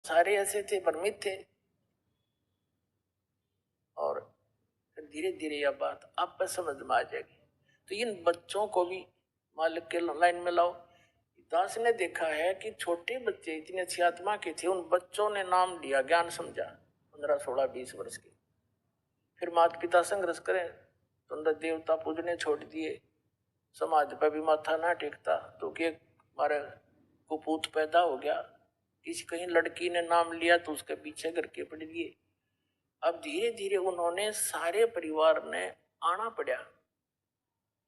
सारे ऐसे थे, भ्रमित थे। और फिर धीरे धीरे यह बात आप पर समझ में आ जाएगी। तो इन बच्चों को भी मालिक के लाइन में लाओ। दास ने देखा है कि छोटे बच्चे इतने अच्छी आत्मा के थे, उन बच्चों ने नाम लिया, ज्ञान समझा, 15, 16, 20 वर्ष के। फिर माता पिता संघर्ष करें तो अंदर देवता पूजने छोड़ दिए, समाज पर भी माथा ना टेकता, तो कि हमारे कुपूत पैदा हो गया। किसी कहीं लड़की ने नाम लिया तो उसके पीछे करके पड़ गए। अब धीरे धीरे उन्होंने सारे परिवार ने आना पड़ा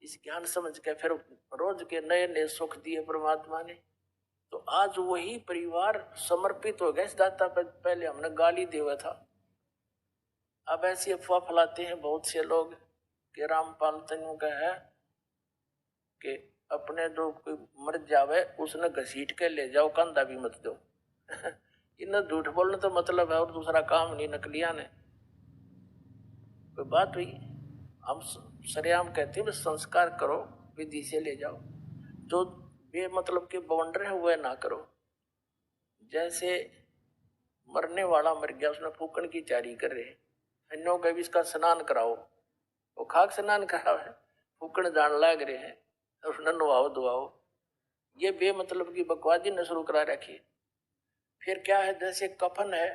इस ज्ञान समझ के। फिर रोज के नए नए सुख दिए परमात्मा ने। तो आज वही परिवार समर्पित हो गया इस दाता पर। पहले हमने गाली दिया था, अब ऐसी अफवाह फैलाते हैं बहुत से लोग कि रामपाल तनु का है कि अपने जो कोई मर जावे उसने घसीट के ले जाओ, कंधा भी मत दो। इन्हें झूठ बोलने तो मतलब है और दूसरा काम नहीं। नकलिया ने कोई बात हुई, हम सरेआम कहते हैं संस्कार करो, विधि से ले जाओ। जो बेमतलब के बवंडर है वह ना करो। जैसे मरने वाला मर गया, उसने फूकन की तैयारी कर रहे, अन्यों का भी इसका स्नान कराओ, वो खाक स्नान कराओ है, फूकन जान लाग रहे हैं, उसने नवाओ धुआओ। ये बेमतलब की बकवादी ने शुरू करा रखी। फिर क्या है, जैसे कफन है,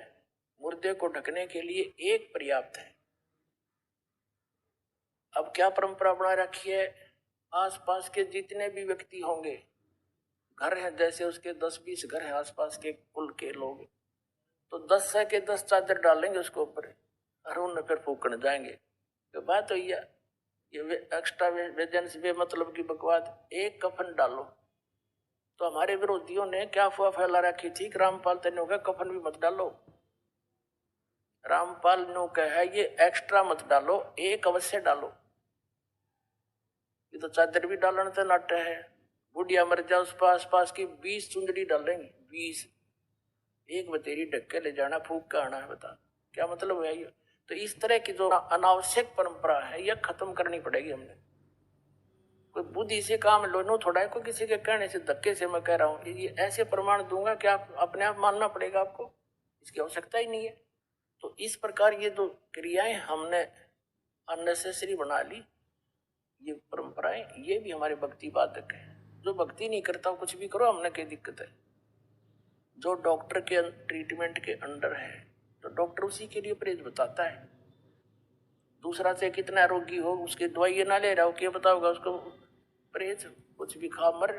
मुर्दे को ढकने के लिए एक पर्याप्त है। अब क्या परंपरा बना रखी है, आसपास के जितने भी व्यक्ति होंगे, घर हैं, जैसे उसके 10-20 घर हैं आसपास के कुल के लोग, तो 10 से के 10 चादर डालेंगे उसके ऊपर और उन्हें फिर फूकने जाएंगे। तो बात हुई है ये एक्स्ट्रा वेजेंस मतलब की बकवाद। एक कफन डालो। तो हमारे विरोधियों ने क्या अफवाह फैला रखी थी कि रामपाल तनु का कफन भी मत डालो। रामपाल नु कहा है ये एक्स्ट्रा मत डालो, एक अवश्य डालो। ये तो चादर भी डालने तो नाटे है। बुढ़िया मर जाओ, उस पास पास की 20 चुंदड़ी डालेंगे, 20, एक बतेरी ढक के ले जाना, फूक का आना है। बता क्या मतलब है ये। तो इस तरह की जो अनावश्यक परंपरा है यह खत्म करनी पड़ेगी हमने। कोई बुद्धि से काम लो, नो थोड़ा है कोई किसी के कहने से धक्के से मैं कह रहा हूँ ये ऐसे प्रमाण दूंगा कि आप अपने आप मानना पड़ेगा आपको, इसकी आवश्यकता ही नहीं है। तो इस प्रकार ये जो क्रियाएं हमने अननेसेसरी बना ली, ये परंपराएं, ये भी हमारे भक्ति बाधक है। जो भक्ति नहीं करता कुछ भी करो, हमने क्या दिक्कत है। जो डॉक्टर के ट्रीटमेंट के अंडर है तो डॉक्टर उसी के लिए परहेज बताता है। दूसरा से कितना रोगी हो उसकी दवाई ना ले रहा हो, क्या बताओगा उसको परहेज, कुछ भी खा मर।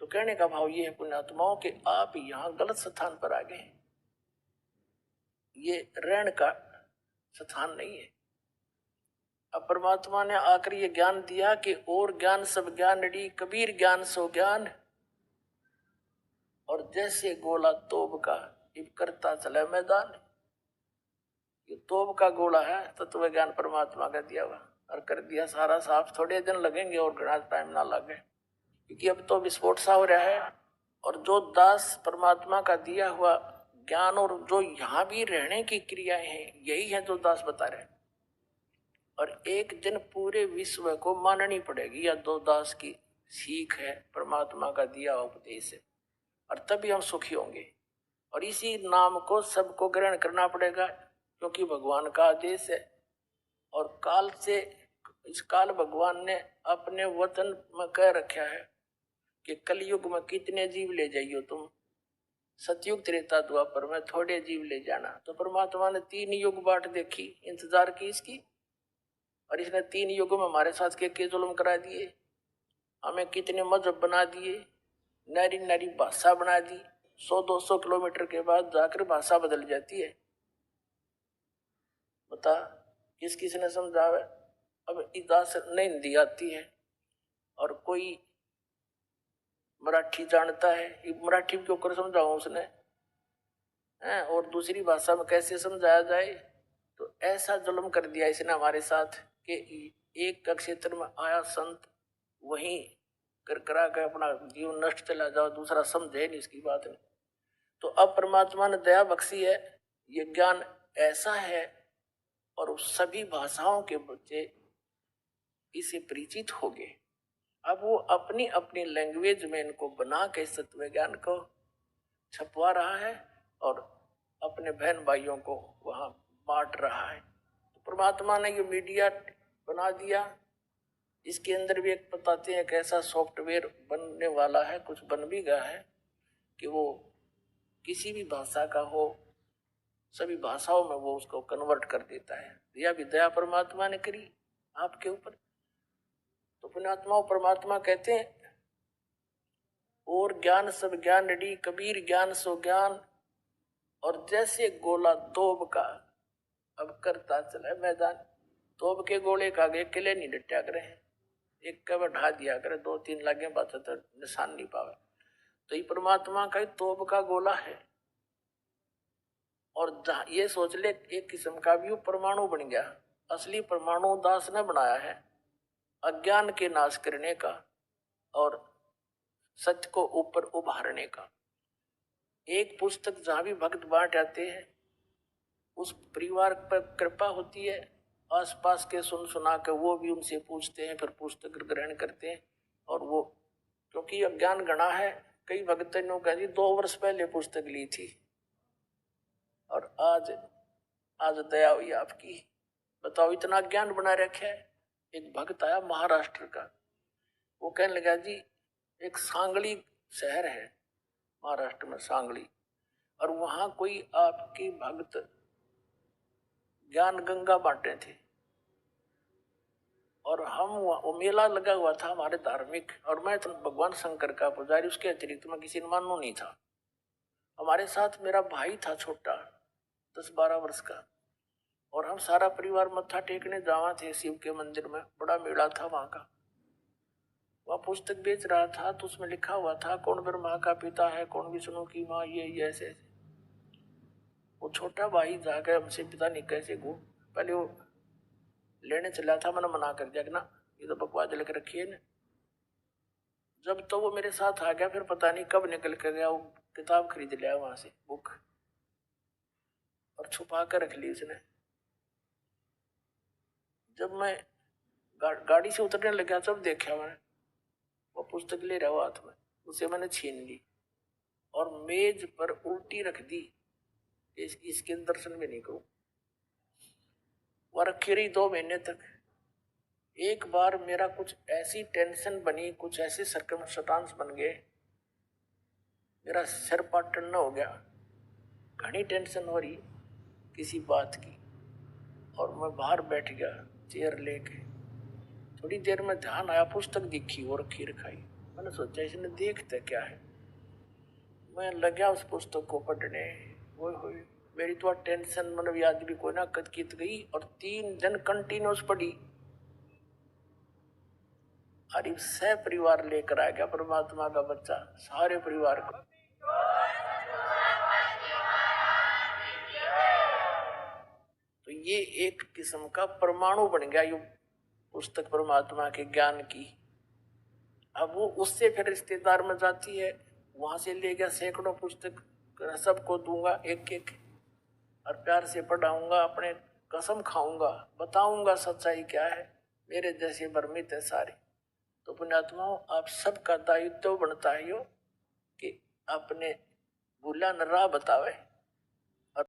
तो कहने का भाव ये है पुण्यात्माओं के आप यहाँ गलत स्थान पर आ गए। ये रहने का स्थान नहीं है। अब परमात्मा ने आकर ये ज्ञान दिया कि और ज्ञान सब ज्ञानड़ी, कबीर ज्ञान सो ज्ञान। और जैसे गोला तोब का इब करता चला मैदान। ये तोब का गोला है तत्व ज्ञान परमात्मा का दिया हुआ, और कर दिया सारा साफ। थोड़े दिन लगेंगे और घना टाइम ना लगे, क्योंकि अब तो विस्फोट सा हो रहा है। और जो दास परमात्मा का दिया हुआ ज्ञान और जो यहाँ भी रहने की क्रियाएं हैं, यही है जो दास बता रहे हैं। और एक दिन पूरे विश्व को माननी पड़ेगी या दो दास की सीख है, परमात्मा का दिया हुआ उपदेश है, और तभी हम सुखी होंगे। और इसी नाम को सबको ग्रहण करना पड़ेगा, क्योंकि भगवान का आदेश है। और काल से इस काल भगवान ने अपने वचन में कह रखा है कि कलयुग में कितने जीव ले जाइयो तुम, सतयुग त्रेता द्वापर में थोड़े जीव ले जाना। तो परमात्मा ने 3 युग बाट देखी, इंतजार की इसकी, और इसने 3 युगों में हमारे साथ के जुल्म करा दिए। हमें कितने मजहब बना दिए, नारी नारी भाषा बना दी। 100-200 किलोमीटर के बाद जाकर भाषा बदल जाती है। बता किस किस ने समझावे। अब इदास नहीं हिंदी आती है और कोई मराठी जानता है, मराठी में क्यों समझाऊं उसने है, और दूसरी भाषा में कैसे समझाया जाए। तो ऐसा जुल्म कर दिया इसने हमारे साथ कि एक का क्षेत्र में आया संत वहीं कर करा के अपना जीवन नष्ट चला जाओ, दूसरा समझे नहीं इसकी बात नहीं। तो अब परमात्मा ने दया बख्शी है, ये ज्ञान ऐसा है और सभी भाषाओं के बच्चे इसे परिचित हो गए। अब वो अपनी अपनी लैंग्वेज में इनको बना के सत्व ज्ञान को छपवा रहा है और अपने बहन भाइयों को वहां बांट रहा है। तो परमात्मा ने ये मीडिया बना दिया। इसके अंदर भी एक बताते हैं कैसा सॉफ्टवेयर बनने वाला है, कुछ बन भी गया है, कि वो किसी भी भाषा का हो, सभी भाषाओं में वो उसको कन्वर्ट कर देता है। यह भी दया परमात्मा ने करी आपके ऊपर। तो पुण्यात्मा परमात्मा कहते हैं, और ज्ञान सब ज्ञान डी कबीर ज्ञान सो ज्ञान, और जैसे गोला तोब का अब करता चला मैदान। तोब के गोले का आगे अकेले नहीं डटा करे, एक का बढ़ा दिया करे, दो तीन लगे बात तो निशान नहीं पावे। तो ये परमात्मा का तोब का गोला है। और ये सोच ले, एक किस्म का भी परमाणु बन गया। असली परमाणु दास ने बनाया है, अज्ञान के नाश करने का और सत्य को ऊपर उभारने का। एक पुस्तक जहां भी भक्त बांट आते हैं, उस परिवार पर कृपा होती है, आसपास के सुन सुना के वो भी उनसे पूछते हैं, फिर पुस्तक ग्रहण करते हैं। और वो क्योंकि अज्ञान घना है, कई भक्तों ने कहा जी 2 वर्ष पहले पुस्तक ली थी और आज दया हुई आपकी, बताओ इतना ज्ञान बना रखा है। एक भक्त आया महाराष्ट्र का, वो कहने लगा जी एक सांगली शहर है महाराष्ट्र में, सांगली, और वहां कोई आपकी भक्त ज्ञान गंगा बांटे थे, और हम वो मेला लगा हुआ था हमारे धार्मिक, और मैं तो भगवान शंकर का पुजारी, उसके अतिरिक्त मैं किसी ने मानो नहीं था। हमारे साथ मेरा भाई था छोटा, 10-12 वर्ष का, और हम सारा परिवार मत्था टेकने जावा थे शिव के मंदिर में। बड़ा मेला था वहां का। वह पुस्तक बेच रहा था, तो उसमें लिखा हुआ था कौन ब्रह्मा का पिता है, कौन विष्णु की माँ, ये ऐसे ऐसे। वो छोटा भाई जाकर हमसे पिता नहीं कैसे गो, पहले वो लेने चला था, मैंने मना कर दिया कि ना ये तो बकवास लिख रखी है ना। जब तो वो मेरे साथ आ गया, फिर पता नहीं कब निकल कर गया, वो किताब खरीद लिया वहां से, बुक, और छुपा कर रख ली उसने। जब मैं गाड़ी से उतरने लगा, तब देखा मैंने वो पुस्तक ले रहा हाथ में, उसे मैंने छीन ली और मेज पर उल्टी रख दी। इसके दर्शन भी नहीं करूं। वह रखी रही 2 महीने तक। एक बार मेरा कुछ ऐसी टेंशन बनी, कुछ ऐसे सर्कमस्टांस बन गए, मेरा सिर पाटन हो गया, घनी टेंशन हो रही किसी बात की, और मैं बाहर बैठ गया चेयर लेके। थोड़ी देर में ध्यान आया, पुस्तक दिखी वो रखी रखाई। मैंने सोचा इसने देखते क्या है, मैं लगा उस पुस्तक को पढ़ने। वो मेरी तो टेंशन मतलब याद भी कोई ना कतकित गई, और 3 दिन कंटिन्यूस पढ़ी। अरे सह परिवार लेकर आ गया परमात्मा का बच्चा, सारे परिवार को। तो ये एक किस्म का परमाणु बन गया ये पुस्तक परमात्मा के ज्ञान की। अब वो उससे फिर रिश्तेदार में जाती है, वहां से ले गया सैकड़ों पुस्तक, सबको दूंगा एक एक, और प्यार से पढ़ाऊंगा, अपने कसम खाऊंगा, बताऊंगा सच्चाई क्या है, मेरे जैसे भ्रमित है सारे। तो पुण्यात्माओं, आप सबका दायित्व बनता है यो कि अपने भूला न राह बतावे।